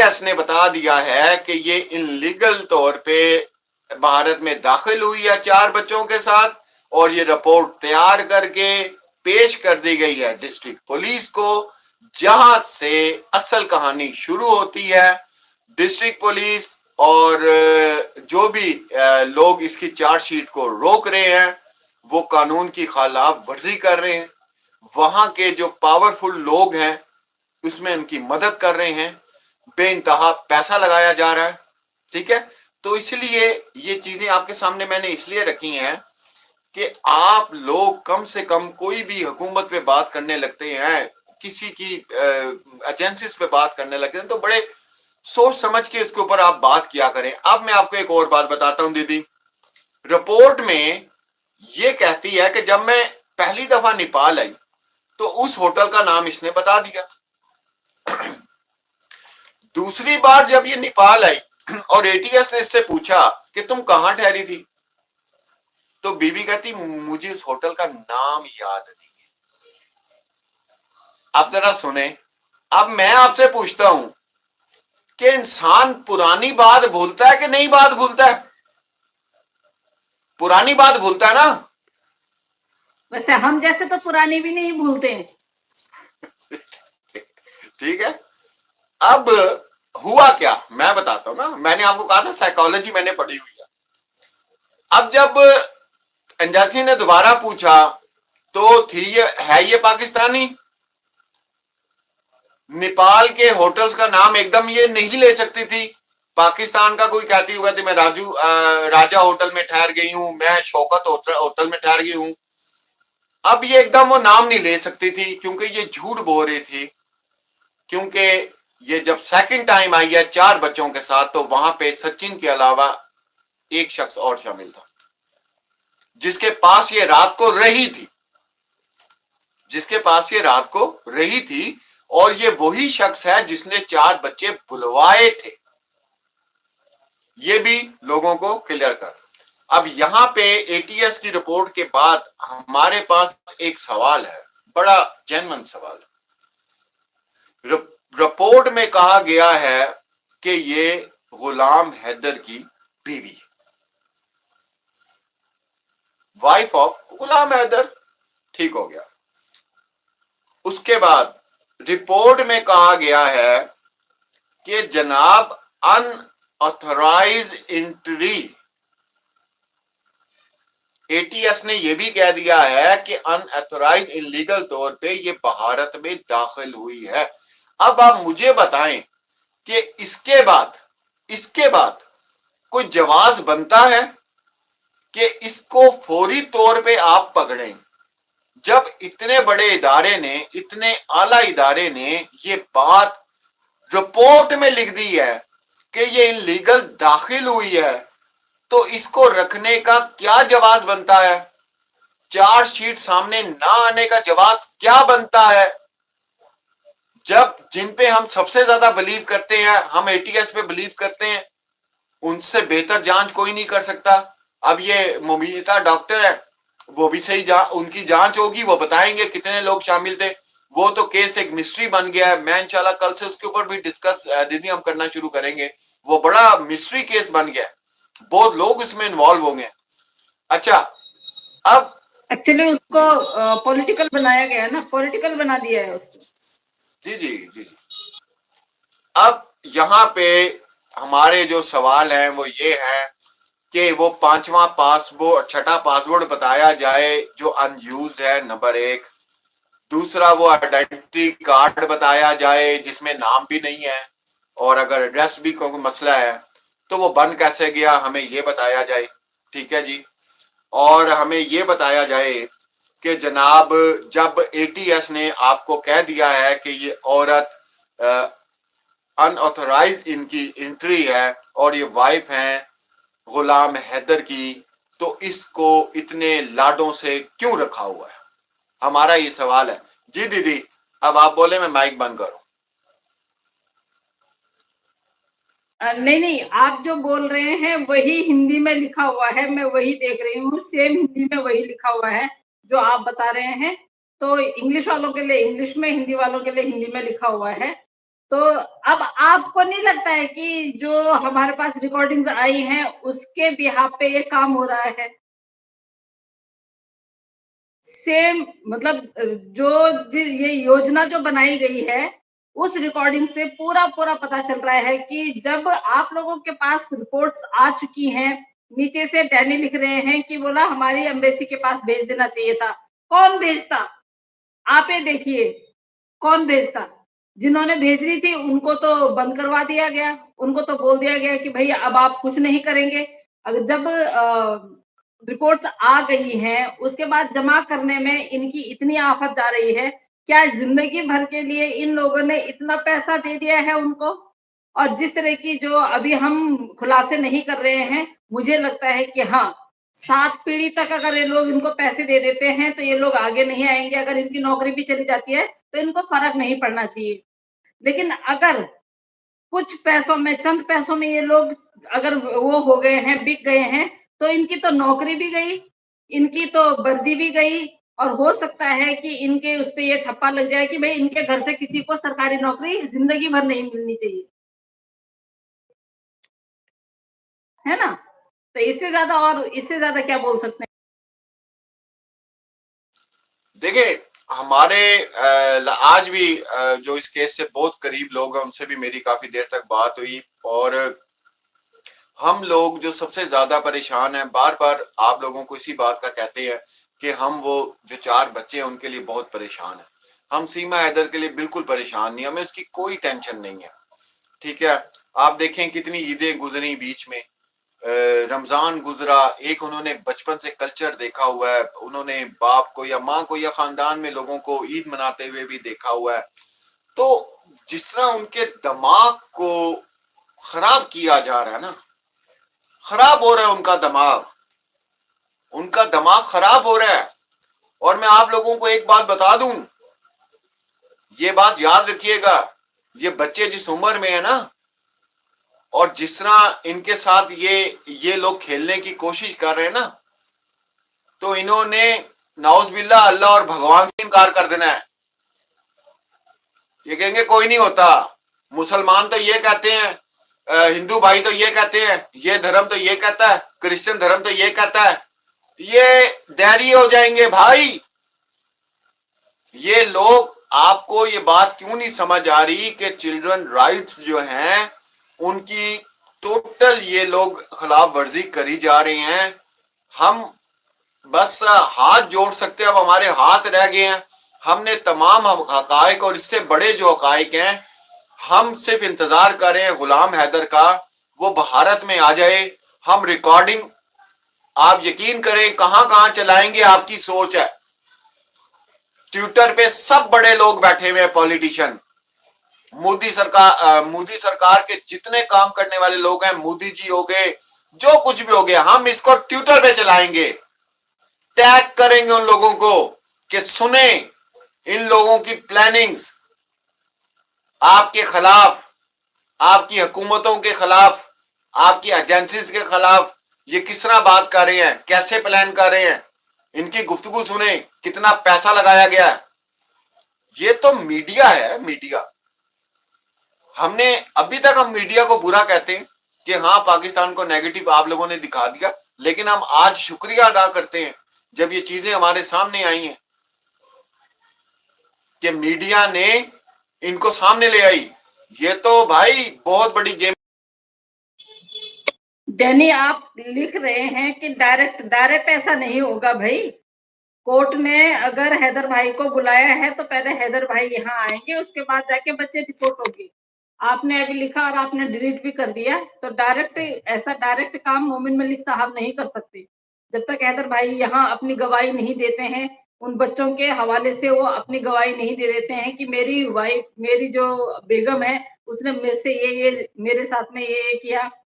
ATS ने बता दिया है कि ये इनलीगल तौर पे भारत में दाखिल हुई है 4 बच्चों के साथ, और ये रिपोर्ट तैयार करके पेश कर दी गई है डिस्ट्रिक्ट पुलिस को, जहां से असल कहानी शुरू होती है। डिस्ट्रिक्ट पुलिस और जो भी लोग इसकी चार्जशीट को रोक रहे हैं वो कानून की खिलाफ वर्जी कर रहे हैं। वहां के जो पावरफुल लोग हैं उसमें उनकी मदद कर रहे हैं, बेइंतहा पैसा लगाया जा रहा है। ठीक है, तो इसलिए ये चीजें आपके सामने मैंने इसलिए रखी हैं कि आप लोग कम से कम कोई भी हुकूमत पे बात करने लगते हैं, किसी की एजेंसीज पे बात करने लगते हैं, तो बड़े सोच समझ के इसके ऊपर आप बात किया करें। अब मैं आपको एक और बात बताता हूं दीदी, रिपोर्ट में ये कहती है कि जब मैं पहली दफा नेपाल आई तो उस होटल का नाम इसने बता दिया। दूसरी बार जब ये नेपाल आई और एटीएस ने इससे पूछा कि तुम कहां ठहरी थी, तो बीबी कहती मुझे उस होटल का नाम याद नहीं है। अब जरा सुने, अब मैं आपसे पूछता हूं कि इंसान पुरानी बात भूलता है कि नई बात भूलता है? पुरानी बात भूलता है ना। वैसे हम जैसे तो पुरानी भी नहीं भूलते हैं। ठीक है, अब हुआ क्या मैं बताता हूं ना, मैंने आपको कहा था साइकोलॉजी मैंने पढ़ी हुई है। अब जब अंजासी ने दोबारा पूछा तो थी ये पाकिस्तानी। नेपाल के होटल्स का नाम एकदम ये नहीं ले सकती थी। पाकिस्तान का कोई कहती होगा थी मैं राजा होटल में ठहर गई हूं, मैं शौकत होटल में ठहर गई हूं। अब ये एकदम वो नाम नहीं ले सकती थी क्योंकि ये झूठ बोल रही थी, क्योंकि ये जब सेकंड टाइम आई है 4 बच्चों के साथ तो वहां पे सचिन के अलावा एक शख्स और शामिल था जिसके पास ये रात को रही थी, और ये वही शख्स है जिसने 4 बच्चे बुलवाए थे। ये भी लोगों को क्लियर कर। अब यहां पे एटीएस की रिपोर्ट के बाद हमारे पास एक सवाल है, बड़ा जेन्युइन सवाल है। रिपोर्ट में कहा गया है कि ये गुलाम हैदर की बीवी, वाइफ ऑफ गुलाम हैदर, ठीक हो गया। उसके बाद रिपोर्ट में कहा गया है कि जनाब अनऑथराइज एंट्री, एटीएस ने यह भी कह दिया है कि अनऑथराइज इलीगल तौर पे ये भारत में दाखिल हुई है। अब आप मुझे बताएं कि इसके बाद कोई जवाज बनता है कि इसको फौरी तौर पे आप पकड़ें, जब इतने बड़े इदारे ने, इतने आला इदारे ने ये बात रिपोर्ट में लिख दी है कि ये इलीगल दाखिल हुई है, तो इसको रखने का क्या जवाज बनता है? चार्जशीट सामने ना आने का जवाज क्या बनता है? जब जिन पे हम सबसे ज्यादा बिलीव करते हैं, हम एटीएस पे बिलीव करते हैं, उनसे बेहतर जांच कोई नहीं कर सकता। अब ये मुबीना डॉक्टर है, वो भी सही उनकी जांच होगी, वो बताएंगे कितने लोग शामिल थे। वो तो केस एक मिस्ट्री बन गया है, मैं इंशाल्लाह कल से उसके ऊपर भी डिस्कस दीदी हम करना शुरू करेंगे। वो बड़ा मिस्ट्री केस बन गया है, बहुत लोग इसमें इन्वॉल्व होंगे। अच्छा, अब एक्चुअली उसको पॉलिटिकल बनाया गया है ना, पॉलिटिकल बना दिया है उसको। जी जी जी। अब यहाँ पे हमारे जो सवाल हैं वो ये है कि वो 5वां पासवर्ड, 6ठा पासवर्ड बताया जाए जो अनयूज्ड है, नंबर 1। दूसरा वो आइडेंटिटी कार्ड बताया जाए जिसमें नाम भी नहीं है, और अगर एड्रेस भी कोई मसला है तो वो बन कैसे गया हमें ये बताया जाए। ठीक है जी, और हमें ये बताया जाए कि जनाब जब एटीएस ने आपको कह दिया है कि ये औरत अनऑथराइज इनकी एंट्री है और ये वाइफ है गुलाम हैदर की, तो इसको इतने लाडों से क्यों रखा हुआ है? हमारा ये सवाल है। जी दीदी, अब आप बोले, मैं माइक बंद करूं। नहीं, आप जो बोल रहे हैं वही हिंदी में लिखा हुआ है, मैं वही देख रही हूँ, सेम हिंदी में वही लिखा हुआ है जो आप बता रहे हैं। तो इंग्लिश वालों के लिए इंग्लिश में, हिंदी वालों के लिए हिंदी में लिखा हुआ है। तो अब आपको नहीं लगता है कि जो हमारे पास रिकॉर्डिंग्स आई हैं उसके बिहाफ पे ये काम हो रहा है? सेम मतलब ये योजना जो बनाई गई है उस रिकॉर्डिंग से पूरा पता चल रहा है कि जब आप लोगों के पास रिपोर्ट्स आ चुकी हैं, नीचे से डैनी लिख रहे हैं कि बोला हमारी एम्बेसी के पास भेज देना चाहिए था। कौन भेजता? आप ये देखिए, कौन भेजता? जिन्होंने भेजी थी उनको तो बंद करवा दिया गया, उनको तो बोल दिया गया कि भई अब आप कुछ नहीं करेंगे। अगर जब रिपोर्ट्स आ गई हैं, उसके बाद जमा करने में इनकी इतनी आफत जा रही है, क्या ज़िंदगी भर के लिए इन लोगों ने इतना पैसा दे दिया है उनको? और जिस तरह की जो अभी हम खुलासे नहीं कर रहे हैं, मुझे लगता है कि हाँ, 7 पीढ़ी तक अगर ये लोग इनको पैसे दे देते हैं, तो ये लोग आगे नहीं आएँगे। अगर इनकी नौकरी भी चली जाती है, तो इनको फ़र्क नहीं पड़ना चाहिए। लेकिन अगर कुछ पैसों में, चंद पैसों में ये लोग अगर वो हो गए हैं, बिक गए हैं, तो इनकी तो नौकरी भी गई, इनकी तो वर्दी भी गई और हो सकता है कि इनके उस पे ये ठप्पा लग जाए कि भई इनके घर से किसी को सरकारी नौकरी ज़िंदगी भर नहीं मिलनी चाहिए। है ना? तो इससे ज़्यादा क्या बोल सकते हैं? देखिए, हमारे आज भी जो इस केस से बहुत करीब लोग हैं उनसे भी मेरी काफी देर तक बात हुई, और हम लोग जो सबसे ज्यादा परेशान हैं, बार बार आप लोगों को इसी बात का कहते हैं कि हम वो जो 4 बच्चे हैं उनके लिए बहुत परेशान हैं। हम सीमा हैदर के लिए बिल्कुल परेशान नहीं, हमें उसकी कोई टेंशन नहीं है। ठीक है, आप देखें कितनी ईदें गुजरी बीच में, रमजान गुजरा, एक उन्होंने बचपन से कल्चर देखा हुआ है, उन्होंने बाप को या माँ को या खानदान में लोगों को ईद मनाते हुए भी देखा हुआ है। तो जिस तरह उनके दिमाग को खराब किया जा रहा है ना, खराब हो रहा है उनका दिमाग खराब हो रहा है। और मैं आप लोगों को एक बात बता दूं, ये बात याद रखिएगा, ये बच्चे जिस उम्र में है ना, और जिस तरह इनके साथ ये लोग खेलने की कोशिश कर रहे हैं ना, तो इन्होंने नाउज़बिल्ला अल्लाह और भगवान से इनकार कर देना है। ये कहेंगे कोई नहीं होता, मुसलमान तो ये कहते हैं, हिंदू भाई तो ये कहते हैं, ये धर्म तो ये कहता है, क्रिश्चियन धर्म तो ये कहता है। ये देरी हो जाएंगे भाई। ये लोग, आपको ये बात क्यों नहीं समझ आ रही कि चिल्ड्रन राइट्स जो हैं उनकी टोटल ये लोग खिलाफ वर्जी करी जा रही हैं। हम बस हाथ जोड़ सकते हैं, अब हमारे हाथ रह गए हैं। हमने तमाम हकायक और इससे बड़े जो हकायक हैं, हम सिर्फ इंतजार कर रहे हैं गुलाम हैदर का, वो भारत में आ जाए। हम रिकॉर्डिंग, आप यकीन करें, कहां कहां चलाएंगे आपकी सोच है। ट्विटर पे सब बड़े लोग बैठे हुए हैं, पॉलिटिशियन, मोदी सरकार के जितने काम करने वाले लोग हैं, मोदी जी हो गए, जो कुछ भी हो गया, हम इसको ट्विटर पे चलाएंगे, टैग करेंगे उन लोगों को कि सुने इन लोगों की प्लानिंग्स आपके खिलाफ, आपकी हुकूमतों के खिलाफ, आपकी एजेंसीज के खिलाफ ये किस तरह बात कर रहे हैं, कैसे प्लान कर रहे हैं, इनकी गुफ्तगू सुने, कितना पैसा लगाया गया है। ये तो मीडिया है, मीडिया। हमने अभी तक हम मीडिया को बुरा कहते हैं कि हाँ पाकिस्तान को नेगेटिव आप लोगों ने दिखा दिया, लेकिन हम आज शुक्रिया अदा करते हैं जब ये चीजें हमारे सामने आई हैं कि मीडिया ने इनको सामने ले आई। ये तो भाई बहुत बड़ी गेम। डैनी, आप लिख रहे हैं कि डायरेक्ट ऐसा नहीं होगा भाई। कोर्ट ने अगर हैदर भाई को बुलाया है तो पहले हैदर भाई यहाँ आएंगे, उसके बाद जाके बच्चे रिपोर्ट होगी। आपने अभी लिखा और आपने डिलीट भी कर दिया, तो डायरेक्ट काम मोमिन मलिक साहब नहीं कर सकते। जब तक हैदर भाई यहाँ अपनी गवाही नहीं देते हैं, उन बच्चों के हवाले से वो अपनी गवाही नहीं दे देते हैं कि मेरी जो बेगम है उसने मेरे से ये मेरे साथ में ये किया,